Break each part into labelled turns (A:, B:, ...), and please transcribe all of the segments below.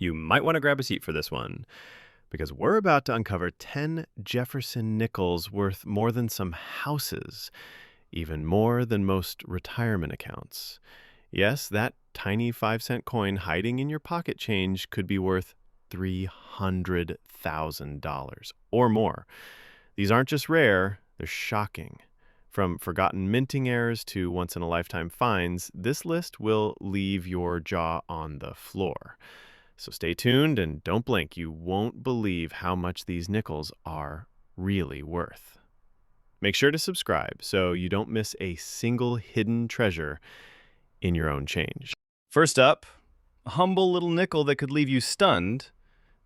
A: You might want to grab a seat for this one, because we're about to uncover 10 Jefferson Nickels worth more than some houses, even more than most retirement accounts. Yes, that tiny 5-cent coin hiding in your pocket change could be worth $300,000 or more. These aren't just rare, they're shocking. From forgotten minting errors to once-in-a-lifetime finds, this list will leave your jaw on the floor. So stay tuned and don't blink. You won't believe how much these nickels are really worth. Make sure to subscribe so you don't miss a single hidden treasure in your own change. First up, a humble little nickel that could leave you stunned,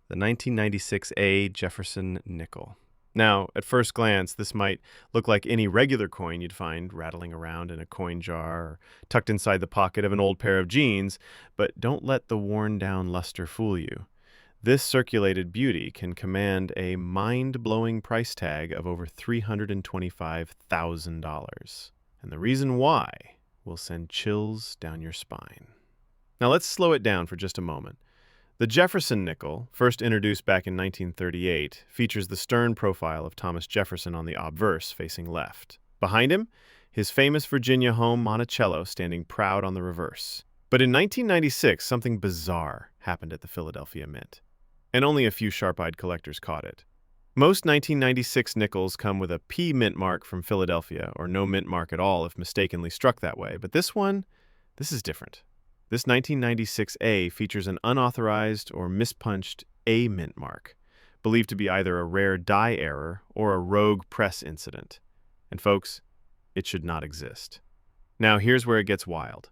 A: the 1996 A Jefferson nickel. Now, at first glance, this might look like any regular coin you'd find rattling around in a coin jar or tucked inside the pocket of an old pair of jeans, but don't let the worn-down luster fool you. This circulated beauty can command a mind-blowing price tag of over $325,000. And the reason why will send chills down your spine. Now let's slow it down for just a moment. The Jefferson nickel, first introduced back in 1938, features the stern profile of Thomas Jefferson on the obverse facing left. Behind him, his famous Virginia home Monticello standing proud on the reverse. But in 1996, something bizarre happened at the Philadelphia Mint, and only a few sharp-eyed collectors caught it. Most 1996 nickels come with a P mint mark from Philadelphia, or no mint mark at all if mistakenly struck that way, but this is different. This 1996 A features an unauthorized or mispunched A mint mark, believed to be either a rare die error or a rogue press incident. And folks, it should not exist. Now here's where it gets wild.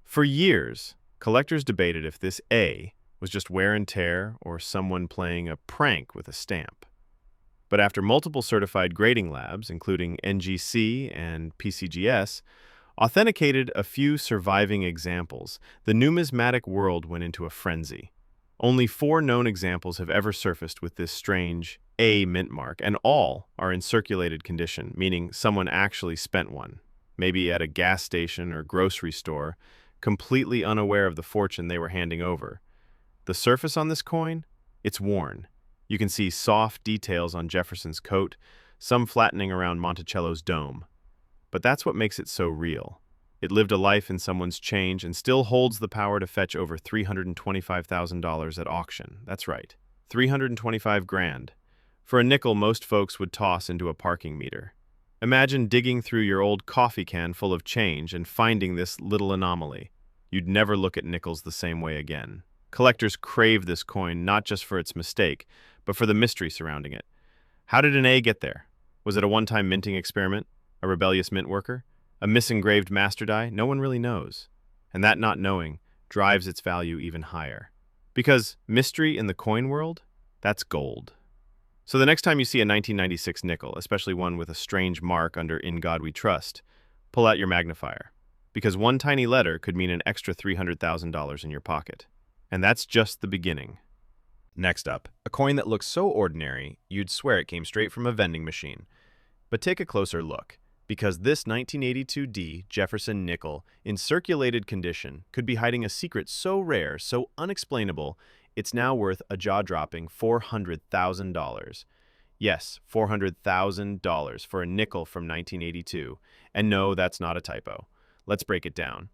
A: For years, collectors debated if this A was just wear and tear or someone playing a prank with a stamp. But after multiple certified grading labs, including NGC and PCGS, authenticated a few surviving examples, the numismatic world went into a frenzy. Only 4 known examples have ever surfaced with this strange A mint mark, and all are in circulated condition, meaning someone actually spent one, maybe at a gas station or grocery store, completely unaware of the fortune they were handing over. The surface on this coin? It's worn. You can see soft details on Jefferson's coat, some flattening around Monticello's dome. But that's what makes it so real. It lived a life in someone's change and still holds the power to fetch over $325,000 at auction. That's right, $325,000 for a nickel most folks would toss into a parking meter. Imagine digging through your old coffee can full of change and finding this little anomaly. You'd never look at nickels the same way again. Collectors crave this coin not just for its mistake, but for the mystery surrounding it. How did an A get there? Was it a one-time minting experiment? A rebellious mint worker? A misengraved master die? No one really knows. And that not knowing drives its value even higher. Because mystery in the coin world, that's gold. So the next time you see a 1996 nickel, especially one with a strange mark under "In God We Trust," pull out your magnifier. Because one tiny letter could mean an extra $300,000 in your pocket. And that's just the beginning. Next up, a coin that looks so ordinary, you'd swear it came straight from a vending machine. But take a closer look, because this 1982 D Jefferson nickel in circulated condition could be hiding a secret so rare, so unexplainable, it's now worth a jaw-dropping $400,000. Yes, $400,000 for a nickel from 1982. And no, that's not a typo. Let's break it down.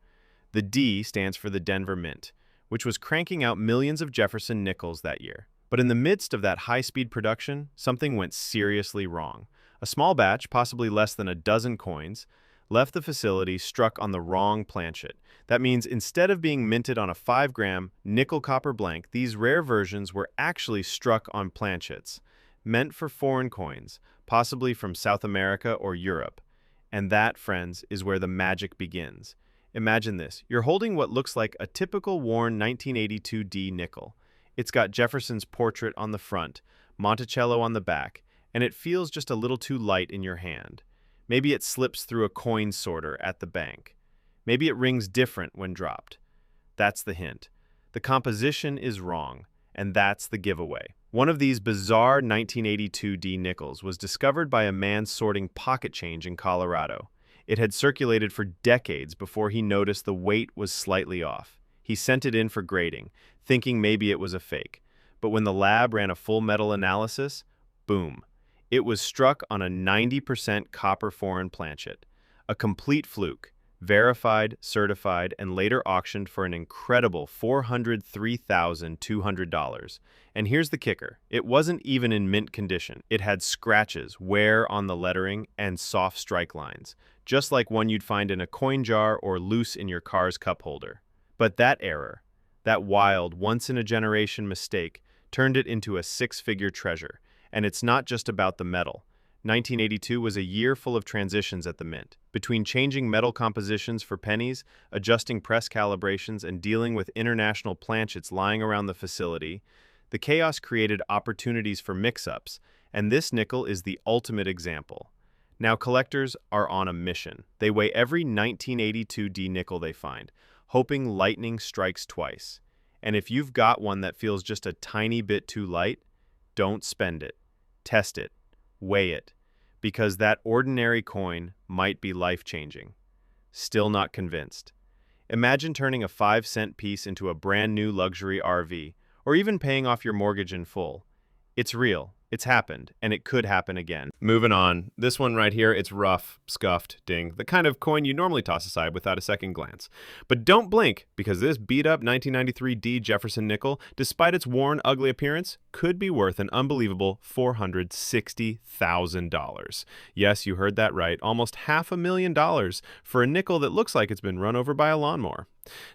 A: The D stands for the Denver Mint, which was cranking out millions of Jefferson nickels that year. But in the midst of that high-speed production, something went seriously wrong. A small batch, possibly less than a dozen coins, left the facility struck on the wrong planchet. That means instead of being minted on a 5-gram nickel-copper blank, these rare versions were actually struck on planchets, meant for foreign coins, possibly from South America or Europe. And that, friends, is where the magic begins. Imagine this. You're holding what looks like a typical worn 1982 D nickel. It's got Jefferson's portrait on the front, Monticello on the back, and it feels just a little too light in your hand. Maybe it slips through a coin sorter at the bank. Maybe it rings different when dropped. That's the hint. The composition is wrong, and that's the giveaway. One of these bizarre 1982 D nickels was discovered by a man sorting pocket change in Colorado. It had circulated for decades before he noticed the weight was slightly off. He sent it in for grading, thinking maybe it was a fake. But when the lab ran a full metal analysis, boom, it was struck on a 90% copper foreign planchet. A complete fluke, verified, certified, and later auctioned for an incredible $403,200. And here's the kicker. It wasn't even in mint condition. It had scratches, wear on the lettering, and soft strike lines, just like one you'd find in a coin jar or loose in your car's cup holder. But that error, that wild, once-in-a-generation mistake, turned it into a six-figure treasure. And it's not just about the metal. 1982 was a year full of transitions at the mint. Between changing metal compositions for pennies, adjusting press calibrations, and dealing with international planchets lying around the facility, the chaos created opportunities for mix-ups, and this nickel is the ultimate example. Now collectors are on a mission. They weigh every 1982 D nickel they find, hoping lightning strikes twice. And if you've got one that feels just a tiny bit too light, don't spend it. Test it. Weigh it. Because that ordinary coin might be life-changing. Still not convinced? Imagine turning a 5-cent piece into a brand new luxury RV, or even paying off your mortgage in full. It's real. It's happened, and it could happen again. Moving on. This one right here, it's rough, scuffed, ding. The kind of coin you normally toss aside without a second glance. But don't blink, because this beat-up 1993 D Jefferson nickel, despite its worn, ugly appearance, could be worth an unbelievable $460,000. Yes, you heard that right. Almost $500,000 for a nickel that looks like it's been run over by a lawnmower.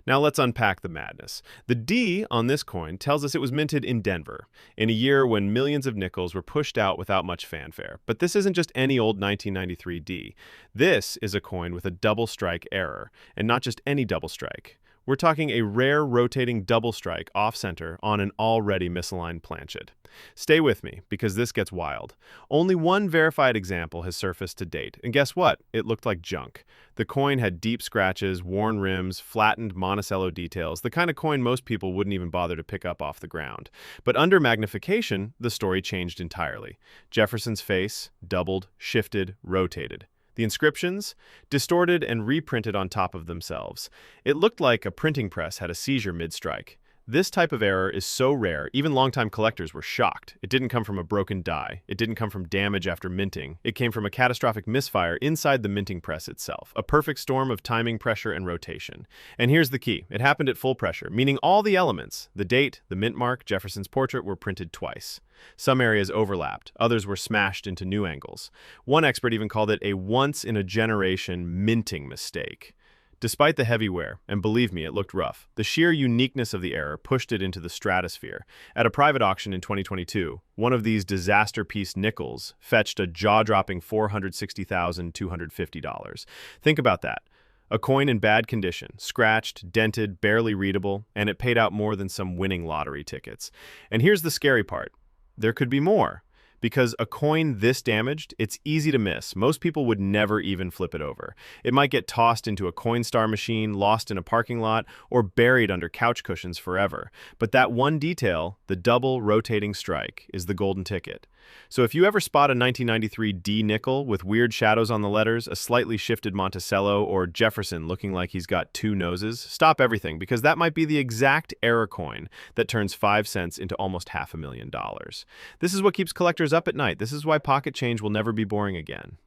A: Now let's unpack the madness. The D on this coin tells us it was minted in Denver, in a year when millions of nickels were pushed out without much fanfare. But this isn't just any old 1993 D. This is a coin with a double strike error, and not just any double strike. We're talking a rare rotating double strike off-center on an already misaligned planchet. Stay with me, because this gets wild. Only one verified example has surfaced to date, and guess what? It looked like junk. The coin had deep scratches, worn rims, flattened Monticello details, the kind of coin most people wouldn't even bother to pick up off the ground. But under magnification, the story changed entirely. Jefferson's face doubled, shifted, rotated. The inscriptions, distorted and reprinted on top of themselves. It looked like a printing press had a seizure mid-strike. This type of error is so rare, even longtime collectors were shocked. It didn't come from a broken die. It didn't come from damage after minting. It came from a catastrophic misfire inside the minting press itself. A perfect storm of timing, pressure, and rotation. And here's the key. It happened at full pressure, meaning all the elements, the date, the mint mark, Jefferson's portrait, were printed twice. Some areas overlapped. Others were smashed into new angles. One expert even called it a once-in-a-generation minting mistake. Despite the heavy wear, and believe me, it looked rough, the sheer uniqueness of the error pushed it into the stratosphere. At a private auction in 2022, one of these disaster piece nickels fetched a jaw-dropping $460,250. Think about that. A coin in bad condition, scratched, dented, barely readable, and it paid out more than some winning lottery tickets. And here's the scary part. There could be more. Because a coin this damaged, it's easy to miss. Most people would never even flip it over. It might get tossed into a Coinstar machine, lost in a parking lot, or buried under couch cushions forever. But that one detail, the double rotating strike, is the golden ticket. So if you ever spot a 1993 D nickel with weird shadows on the letters, a slightly shifted Monticello, or Jefferson looking like he's got two noses, stop everything, because that might be the exact error coin that turns 5 cents into almost $500,000. This is what keeps collectors up at night. This is why pocket change will never be boring again.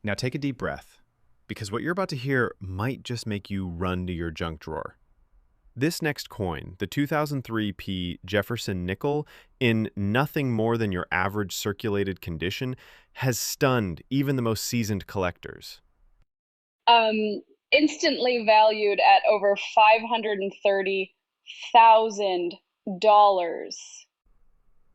A: Now take a deep breath, because what you're about to hear might just make you run to your junk drawer. This next coin, the 2003 P Jefferson nickel, in nothing more than your average circulated condition, has stunned even the most seasoned collectors.
B: Instantly valued at over $530,000.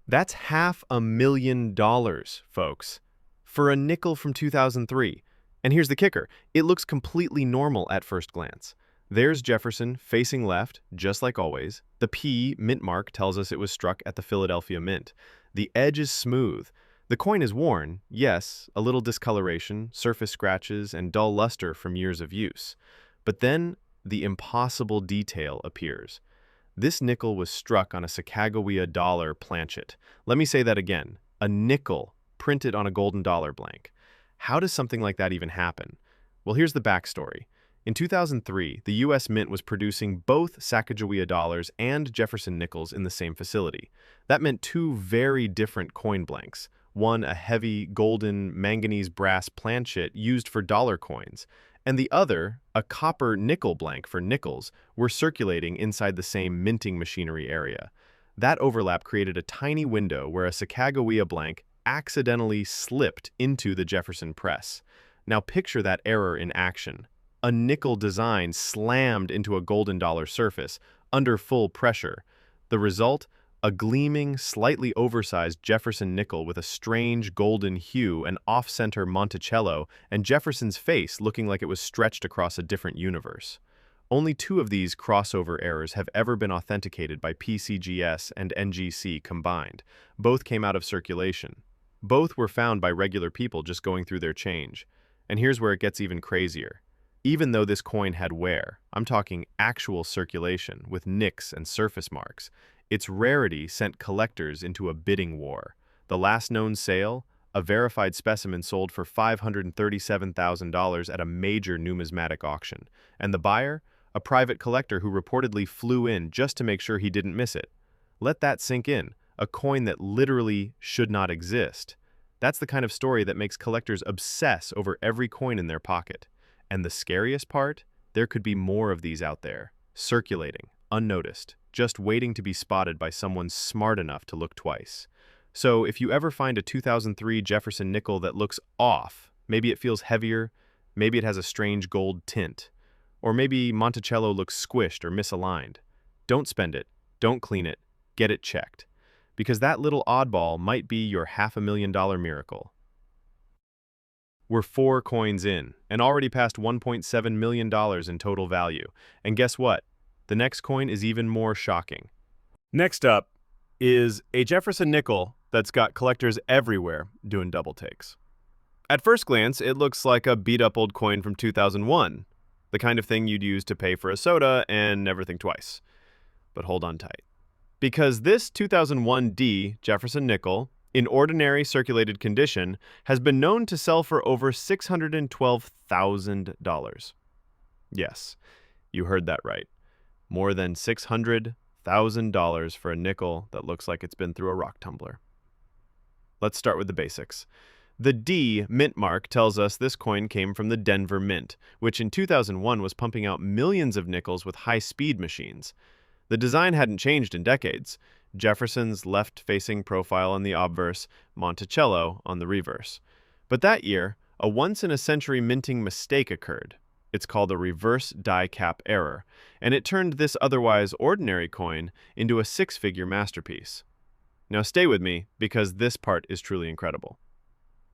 A: That's $500,000, folks, for a nickel from 2003. And here's the kicker. It looks completely normal at first glance. There's Jefferson facing left, just like always. The P mint mark tells us it was struck at the Philadelphia Mint. The edge is smooth. The coin is worn, yes, a little discoloration, surface scratches, and dull luster from years of use. But then the impossible detail appears. This nickel was struck on a Sacagawea dollar planchet. Let me say that again. A nickel printed on a golden dollar blank. How does something like that even happen? Well, here's the backstory. In 2003, the U.S. Mint was producing both Sacagawea dollars and Jefferson nickels in the same facility. That meant two very different coin blanks. One, a heavy golden manganese brass planchet used for dollar coins, and the other, a copper nickel blank for nickels, were circulating inside the same minting machinery area. That overlap created a tiny window where a Sacagawea blank accidentally slipped into the Jefferson press. Now picture that error in action. A nickel design slammed into a golden dollar surface under full pressure. The result? A gleaming, slightly oversized Jefferson nickel with a strange golden hue and off-center Monticello, and Jefferson's face looking like it was stretched across a different universe. Only two of these crossover errors have ever been authenticated by PCGS and NGC combined. Both came out of circulation. Both were found by regular people just going through their change. And here's where it gets even crazier. Even though this coin had wear, I'm talking actual circulation with nicks and surface marks, its rarity sent collectors into a bidding war. The last known sale, a verified specimen sold for $537,000 at a major numismatic auction. And the buyer? A private collector who reportedly flew in just to make sure he didn't miss it. Let that sink in. A coin that literally should not exist. That's the kind of story that makes collectors obsess over every coin in their pocket. And the scariest part? There could be more of these out there, circulating, unnoticed, just waiting to be spotted by someone smart enough to look twice. So if you ever find a 2003 Jefferson nickel that looks off, maybe it feels heavier, maybe it has a strange gold tint, or maybe Monticello looks squished or misaligned, don't spend it, don't clean it, get it checked. Because that little oddball might be your $500,000 miracle. We're 4 coins in, and already past $1.7 million in total value. And guess what? The next coin is even more shocking. Next up is a Jefferson nickel that's got collectors everywhere doing double takes. At first glance, it looks like a beat-up old coin from 2001, the kind of thing you'd use to pay for a soda and never think twice. But hold on tight. Because this 2001D Jefferson nickel, in ordinary circulated condition, has been known to sell for over $612,000. Yes, you heard that right. More than $600,000 for a nickel that looks like it's been through a rock tumbler. Let's start with the basics. The D mint mark tells us this coin came from the Denver Mint, which in 2001 was pumping out millions of nickels with high-speed machines. The design hadn't changed in decades. Jefferson's left-facing profile on the obverse, Monticello on the reverse. But that year, a once-in-a-century minting mistake occurred. It's called a reverse die cap error, and it turned this otherwise ordinary coin into a 6-figure masterpiece. Now stay with me, because this part is truly incredible.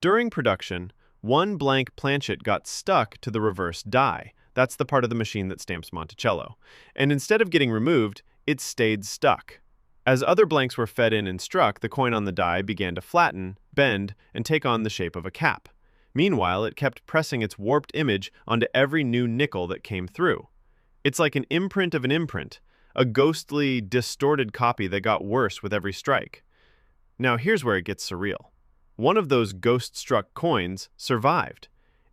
A: During production, one blank planchet got stuck to the reverse die. That's the part of the machine that stamps Monticello. And instead of getting removed, it stayed stuck. As other blanks were fed in and struck, the coin on the die began to flatten, bend, and take on the shape of a cap. Meanwhile, it kept pressing its warped image onto every new nickel that came through. It's like an imprint of an imprint, a ghostly, distorted copy that got worse with every strike. Now here's where it gets surreal. One of those ghost-struck coins survived.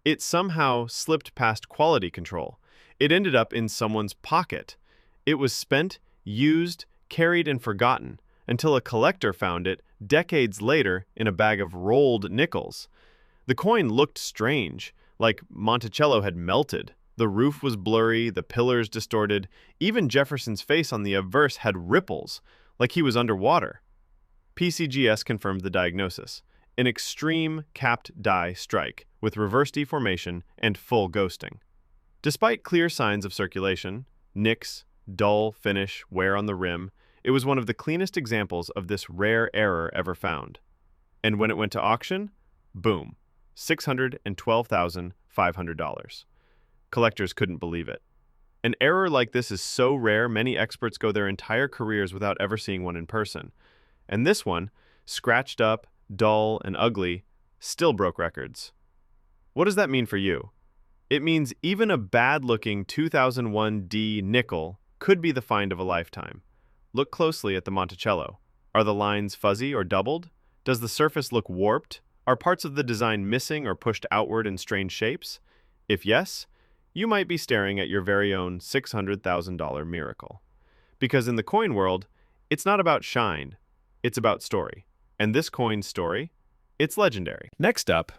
A: It somehow slipped past quality control. It ended up in someone's pocket. It was spent, used, carried, and forgotten until a collector found it decades later in a bag of rolled nickels. The coin looked strange, like Monticello had melted. The roof was blurry, the pillars distorted. Even Jefferson's face on the obverse had ripples, like he was underwater. PCGS confirmed the diagnosis. An extreme capped die strike with reverse deformation and full ghosting. Despite clear signs of circulation, nicks, dull finish, wear on the rim, it was one of the cleanest examples of this rare error ever found. And when it went to auction, boom, $612,500. Collectors couldn't believe it. An error like this is so rare, many experts go their entire careers without ever seeing one in person. And this one, scratched up, dull, and ugly, still broke records. What does that mean for you? It means even a bad-looking 2001D nickel could be the find of a lifetime. Look closely at the Monticello. Are the lines fuzzy or doubled? Does the surface look warped? Are parts of the design missing or pushed outward in strange shapes? If yes, you might be staring at your very own $600,000 miracle. Because in the coin world, it's not about shine, it's about story. And this coin's story, it's legendary. Next up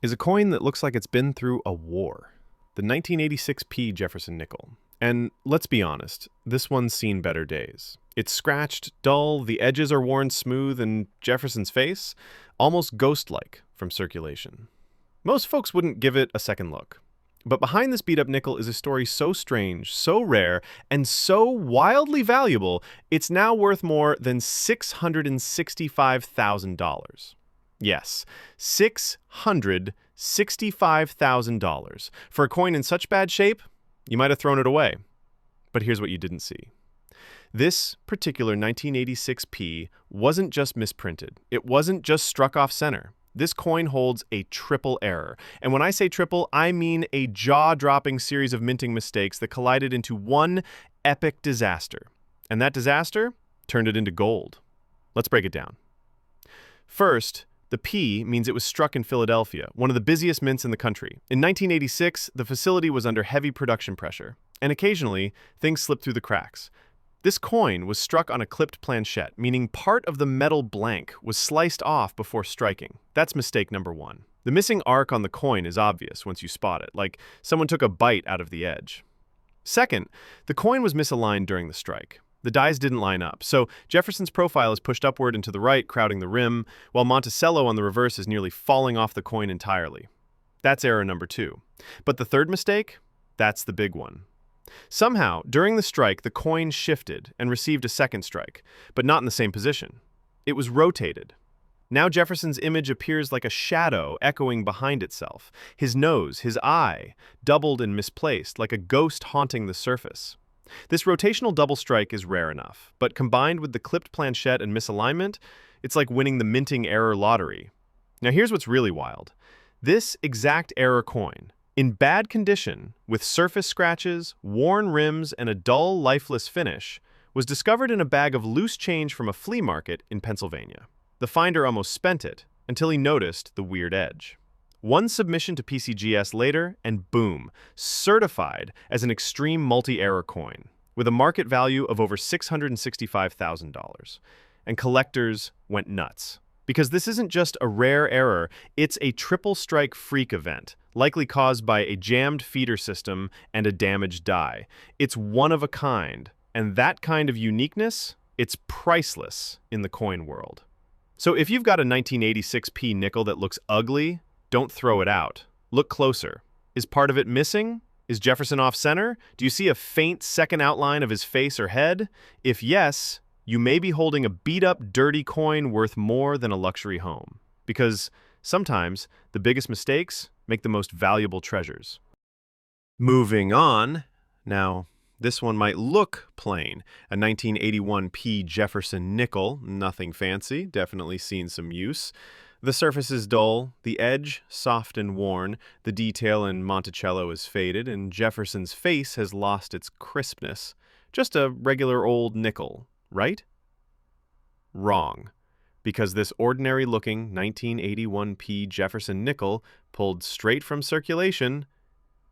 A: is a coin that looks like it's been through a war. The 1986p Jefferson nickel. And let's be honest, this one's seen better days. It's scratched, dull, the edges are worn smooth, and Jefferson's face, almost ghost-like from circulation. Most folks wouldn't give it a second look. But behind this beat-up nickel is a story so strange, so rare, and so wildly valuable, it's now worth more than $665,000. Yes, $665,000. For a coin in such bad shape, you might have thrown it away. But here's what you didn't see. This particular 1986p wasn't just misprinted. It wasn't just struck off center. This coin holds a triple error. And when I say triple, I mean a jaw-dropping series of minting mistakes that collided into one epic disaster. And that disaster turned it into gold. Let's break it down. First, the P means it was struck in Philadelphia, one of the busiest mints in the country. In 1986, the facility was under heavy production pressure, and occasionally, things slipped through the cracks. This coin was struck on a clipped planchette, meaning part of the metal blank was sliced off before striking. That's mistake number one. The missing arc on the coin is obvious once you spot it, like someone took a bite out of the edge. Second, the coin was misaligned during the strike. The dies didn't line up, so Jefferson's profile is pushed upward and to the right, crowding the rim, while Monticello on the reverse is nearly falling off the coin entirely. That's error number two. But the third mistake? That's the big one. Somehow, during the strike, the coin shifted and received a second strike, but not in the same position. It was rotated. Now Jefferson's image appears like a shadow echoing behind itself. His nose, his eye, doubled and misplaced, like a ghost haunting the surface. This rotational double strike is rare enough, but combined with the clipped planchette and misalignment, it's like winning the minting error lottery. Now here's what's really wild. This exact error coin, in bad condition, with surface scratches, worn rims, and a dull, lifeless finish, was discovered in a bag of loose change from a flea market in Pennsylvania. The finder almost spent it until he noticed the weird edge. One submission to PCGS later, and boom, certified as an extreme multi-error coin, with a market value of over $665,000. And collectors went nuts. Because this isn't just a rare error, it's a triple strike freak event, likely caused by a jammed feeder system and a damaged die. It's one of a kind, and that kind of uniqueness, it's priceless in the coin world. So if you've got a 1986p nickel that looks ugly, don't throw it out. Look closer. Is part of it missing? Is Jefferson off center? Do you see a faint second outline of his face or head? If yes, you may be holding a beat-up, dirty coin worth more than a luxury home. Because sometimes the biggest mistakes make the most valuable treasures. Moving on. Now, this one might look plain. A 1981p Jefferson nickel, nothing fancy, definitely seen some use. The surface is dull, the edge soft and worn, the detail in Monticello is faded, and Jefferson's face has lost its crispness. Just a regular old nickel, right? Wrong. Because this ordinary-looking 1981p Jefferson nickel, pulled straight from circulation,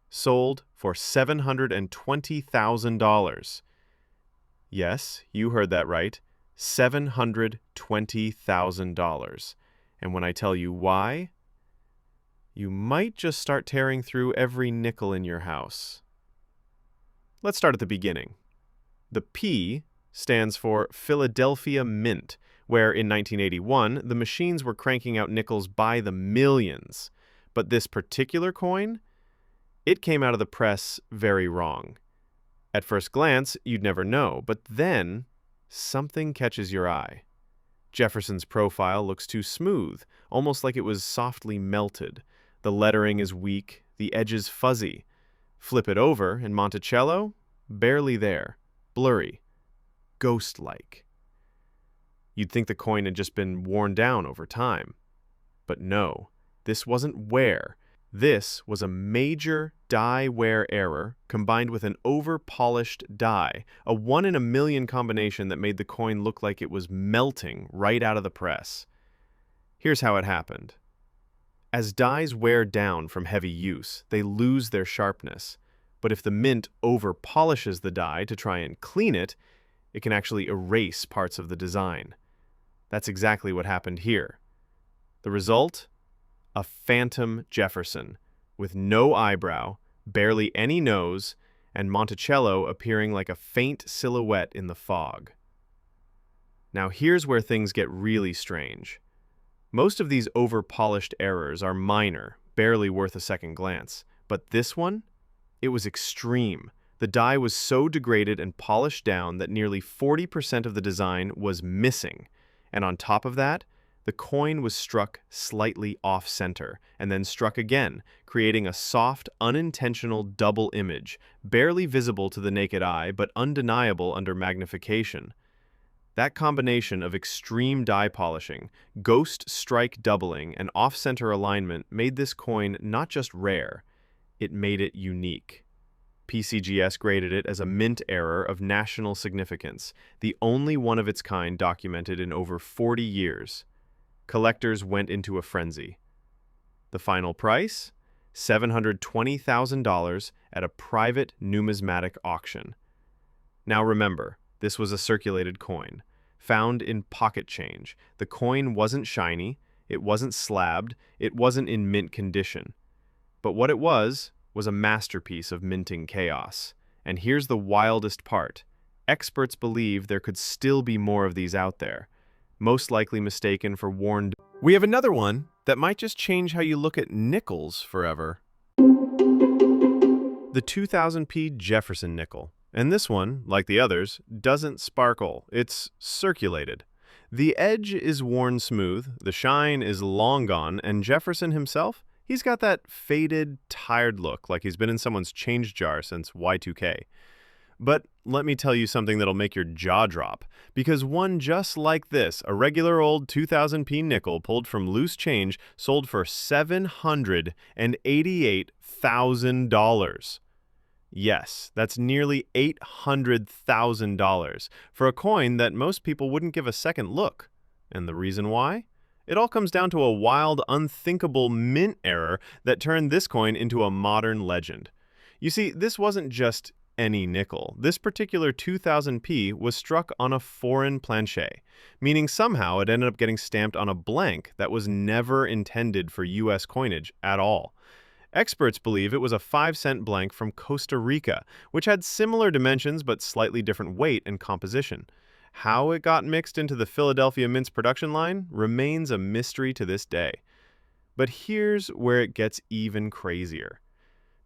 A: sold for $720,000. Yes, you heard that right. $720,000. And when I tell you why, you might just start tearing through every nickel in your house. Let's start at the beginning. The P stands for Philadelphia Mint, where in 1981, the machines were cranking out nickels by the millions. But this particular coin, it came out of the press very wrong. At first glance, you'd never know, but then something catches your eye. Jefferson's profile looks too smooth, almost like it was softly melted. The lettering is weak, the edges fuzzy. Flip it over, and Monticello? Barely there. Blurry. Ghost-like. You'd think the coin had just been worn down over time. But no, this wasn't wear. This was a major die wear error combined with an over-polished die, a 1 in a million combination that made the coin look like it was melting right out of the press. Here's how it happened. As dies wear down from heavy use, they lose their sharpness. But if the mint over-polishes the die to try and clean it, it can actually erase parts of the design. That's exactly what happened here. The result? A phantom Jefferson, with no eyebrow, barely any nose, and Monticello appearing like a faint silhouette in the fog. Now here's where things get really strange. Most of these over-polished errors are minor, barely worth a second glance. But this one? It was extreme. The die was so degraded and polished down that nearly 40% of the design was missing. And on top of that, the coin was struck slightly off-center, and then struck again, creating a soft, unintentional double image, barely visible to the naked eye, but undeniable under magnification. That combination of extreme die polishing, ghost strike doubling, and off-center alignment made this coin not just rare, it made it unique. PCGS graded it as a mint error of national significance, the only one of its kind documented in over 40 years. Collectors went into a frenzy. The final price? $720,000 at a private numismatic auction. Now remember, this was a circulated coin, found in pocket change. The coin wasn't shiny, it wasn't slabbed, it wasn't in mint condition. But what it was a masterpiece of minting chaos. And here's the wildest part. Experts believe there could still be more of these out there, most likely mistaken for worn. We have another one that might just change how you look at nickels forever. The 2000p Jefferson nickel. And this one, like the others, doesn't sparkle. It's circulated. The edge is worn smooth, the shine is long gone, and Jefferson himself, he's got that faded, tired look like he's been in someone's change jar since Y2K. But let me tell you something that'll make your jaw drop, because one just like this, a regular old 2000p nickel pulled from loose change, sold for $788,000. Yes, that's nearly $800,000 for a coin that most people wouldn't give a second look. And the reason why? It all comes down to a wild, unthinkable mint error that turned this coin into a modern legend. You see, this wasn't just any nickel. This particular 2000p was struck on a foreign planchet, meaning somehow it ended up getting stamped on a blank that was never intended for U.S. coinage at all. Experts believe it was a 5-cent blank from Costa Rica, which had similar dimensions but slightly different weight and composition. How it got mixed into the Philadelphia Mint's production line remains a mystery to this day. But here's where it gets even crazier.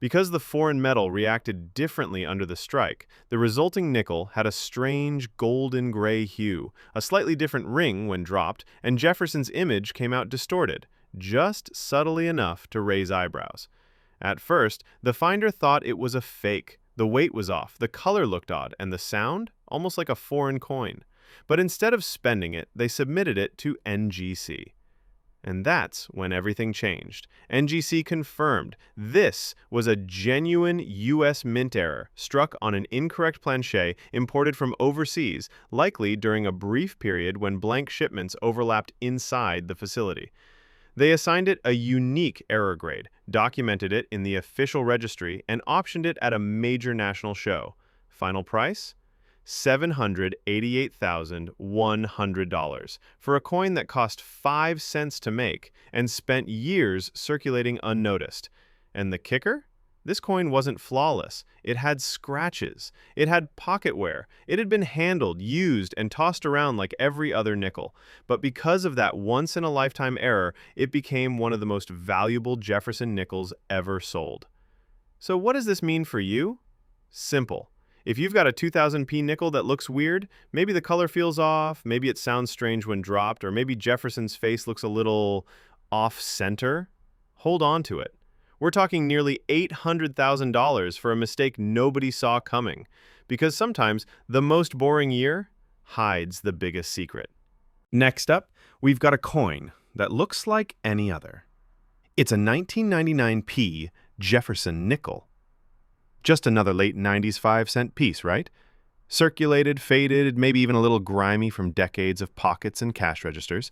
A: Because the foreign metal reacted differently under the strike, the resulting nickel had a strange golden gray hue, a slightly different ring when dropped, and Jefferson's image came out distorted, just subtly enough to raise eyebrows. At first, the finder thought it was a fake. The weight was off, the color looked odd, and the sound almost like a foreign coin. But instead of spending it, they submitted it to NGC. And that's when everything changed. NGC confirmed this was a genuine U.S. mint error struck on an incorrect planchet imported from overseas, likely during a brief period when blank shipments overlapped inside the facility. They assigned it a unique error grade, documented it in the official registry, and optioned it at a major national show. Final price? $788,100 for a coin that cost 5 cents to make and spent years circulating unnoticed. And the kicker? This coin wasn't flawless. It had scratches. It had pocket wear. It had been handled, used, and tossed around like every other nickel. But because of that once-in-a-lifetime error, it became one of the most valuable Jefferson nickels ever sold. So what does this mean for you? Simple. If you've got a 2000p nickel that looks weird, maybe the color feels off, maybe it sounds strange when dropped, or maybe Jefferson's face looks a little off-center, hold on to it. We're talking nearly $800,000 for a mistake nobody saw coming, because sometimes the most boring year hides the biggest secret. Next up, we've got a coin that looks like any other. It's a 1999p Jefferson nickel. Just another late 90s 5-cent piece, right? Circulated, faded, maybe even a little grimy from decades of pockets and cash registers.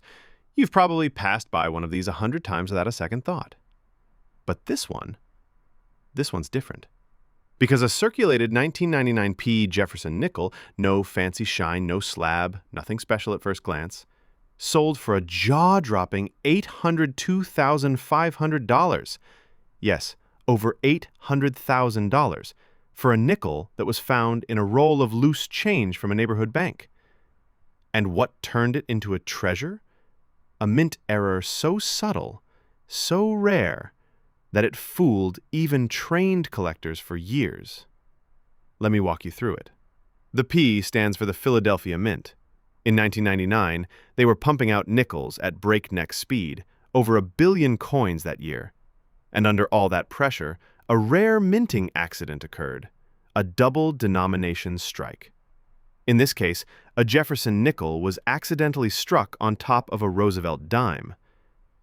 A: You've probably passed by one of these 100 times without a second thought. But this one's different. Because a circulated 1999p Jefferson nickel, no fancy shine, no slab, nothing special at first glance, sold for a jaw-dropping $802,500. Yes, over $800,000 for a nickel that was found in a roll of loose change from a neighborhood bank. And what turned it into a treasure? A mint error so subtle, so rare, that it fooled even trained collectors for years. Let me walk you through it. The P stands for the Philadelphia Mint. In 1999, they were pumping out nickels at breakneck speed, over 1 billion coins that year. And under all that pressure, a rare minting accident occurred, a double denomination strike. In this case, a Jefferson nickel was accidentally struck on top of a Roosevelt dime.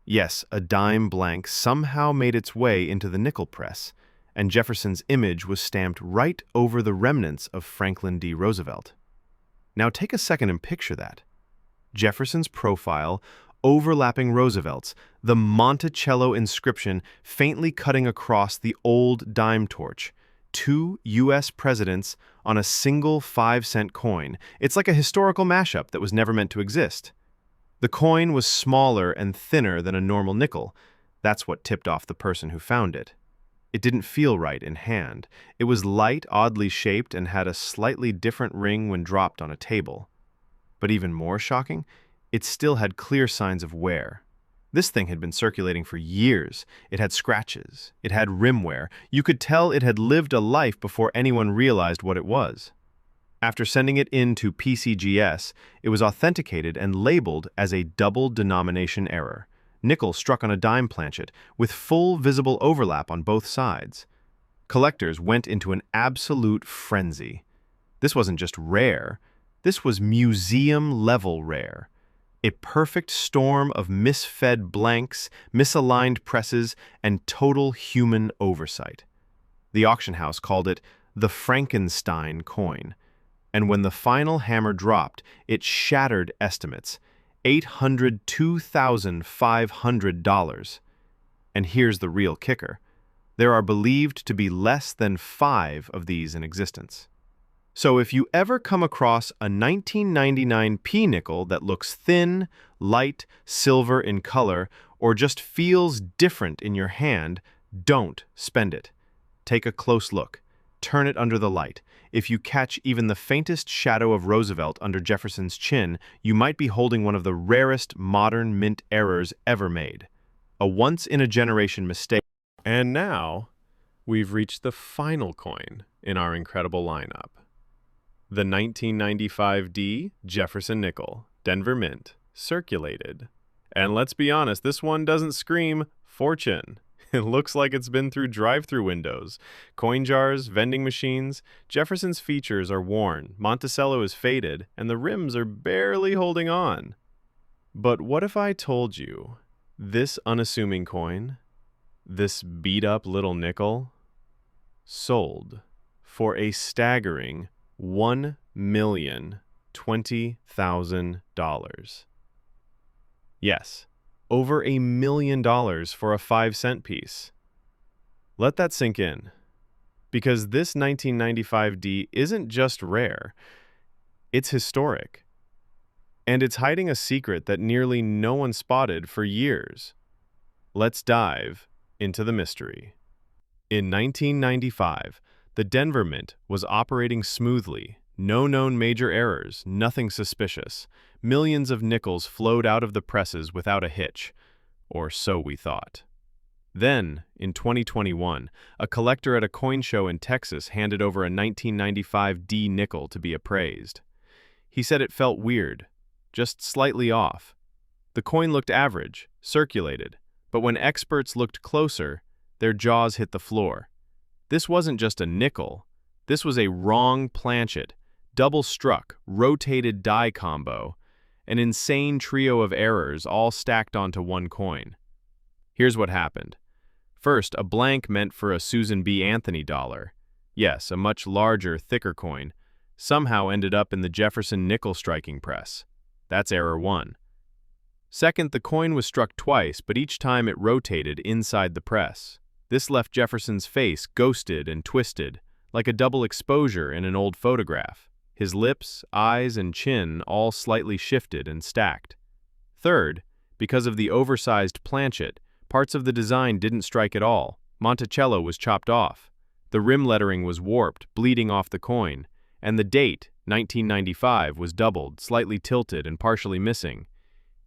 A: Yes, a dime blank somehow made its way into the nickel press, and Jefferson's image was stamped right over the remnants of Franklin D. Roosevelt. Now take a second and picture that. Jefferson's profile overlapping Roosevelt's, the Monticello inscription faintly cutting across the old dime torch. 2 U.S. presidents on a single 5-cent coin. It's like a historical mashup that was never meant to exist. The coin was smaller and thinner than a normal nickel. That's what tipped off the person who found it. It didn't feel right in hand. It was light, oddly shaped, and had a slightly different ring when dropped on a table. But even more shocking, it still had clear signs of wear. This thing had been circulating for years. It had scratches. It had rim wear. You could tell it had lived a life before anyone realized what it was. After sending it in to PCGS, it was authenticated and labeled as a double denomination error. Nickel struck on a dime planchet, with full visible overlap on both sides. Collectors went into an absolute frenzy. This wasn't just rare. This was museum-level rare. A perfect storm of misfed blanks, misaligned presses, and total human oversight. The auction house called it the Frankenstein coin. And when the final hammer dropped, it shattered estimates. $802,500. And here's the real kicker. There are believed to be less than 5 of these in existence. So if you ever come across a 1999 P nickel that looks thin, light, silver in color, or just feels different in your hand, don't spend it. Take a close look. Turn it under the light. If you catch even the faintest shadow of Roosevelt under Jefferson's chin, you might be holding one of the rarest modern mint errors ever made. A once-in-a-generation mistake. And now, we've reached the final coin in our incredible lineup. The 1995D Jefferson Nickel, Denver Mint, circulated. And let's be honest, this one doesn't scream fortune. It looks like it's been through drive-through windows, coin jars, vending machines. Jefferson's features are worn, Monticello is faded, and the rims are barely holding on. But what if I told you this unassuming coin, this beat-up little nickel, sold for a staggering $1,020,000? Yes, over $1 million for a 5-cent piece. Let that sink in, because this 1995D isn't just rare, it's historic. And it's hiding a secret that nearly no one spotted for years. Let's dive into the mystery. In 1995, the Denver Mint was operating smoothly. No known major errors, nothing suspicious. Millions of nickels flowed out of the presses without a hitch, or so we thought. Then, in 2021, a collector at a coin show in Texas handed over a 1995 D nickel to be appraised. He said it felt weird, just slightly off. The coin looked average, circulated, but when experts looked closer, their jaws hit the floor. This wasn't just a nickel. This was a wrong planchet, double-struck, rotated die combo, an insane trio of errors all stacked onto one coin. Here's what happened. First, a blank meant for a Susan B. Anthony dollar. Yes, a much larger, thicker coin, somehow ended up in the Jefferson nickel striking press. That's error 1. Second, the coin was struck twice, but each time it rotated inside the press. This left Jefferson's face ghosted and twisted, like a double exposure in an old photograph. His lips, eyes, and chin all slightly shifted and stacked. Third, because of the oversized planchet, parts of the design didn't strike at all. Monticello was chopped off. The rim lettering was warped, bleeding off the coin, and the date, 1995, was doubled, slightly tilted, and partially missing.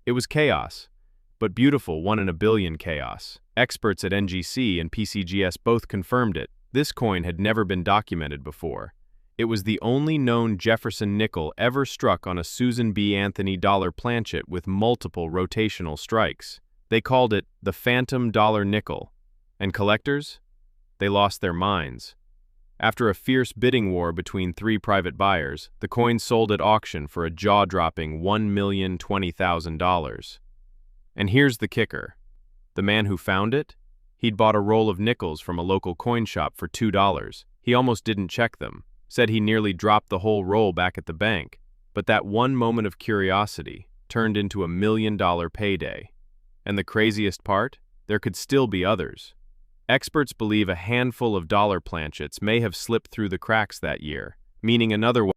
A: It was chaos, but beautiful, one in a billion chaos. Experts at NGC and PCGS both confirmed it. This coin had never been documented before. It was the only known Jefferson nickel ever struck on a Susan B. Anthony dollar planchet with multiple rotational strikes. They called it the Phantom Dollar Nickel. And collectors? They lost their minds. After a fierce bidding war between 3 private buyers, the coin sold at auction for a jaw-dropping $1,020,000. And here's the kicker. The man who found it? He'd bought a roll of nickels from a local coin shop for $2. He almost didn't check them. Said he nearly dropped the whole roll back at the bank. But that one moment of curiosity turned into a $1 million payday. And the craziest part? There could still be others. Experts believe a handful of dollar planchets may have slipped through the cracks that year, meaning another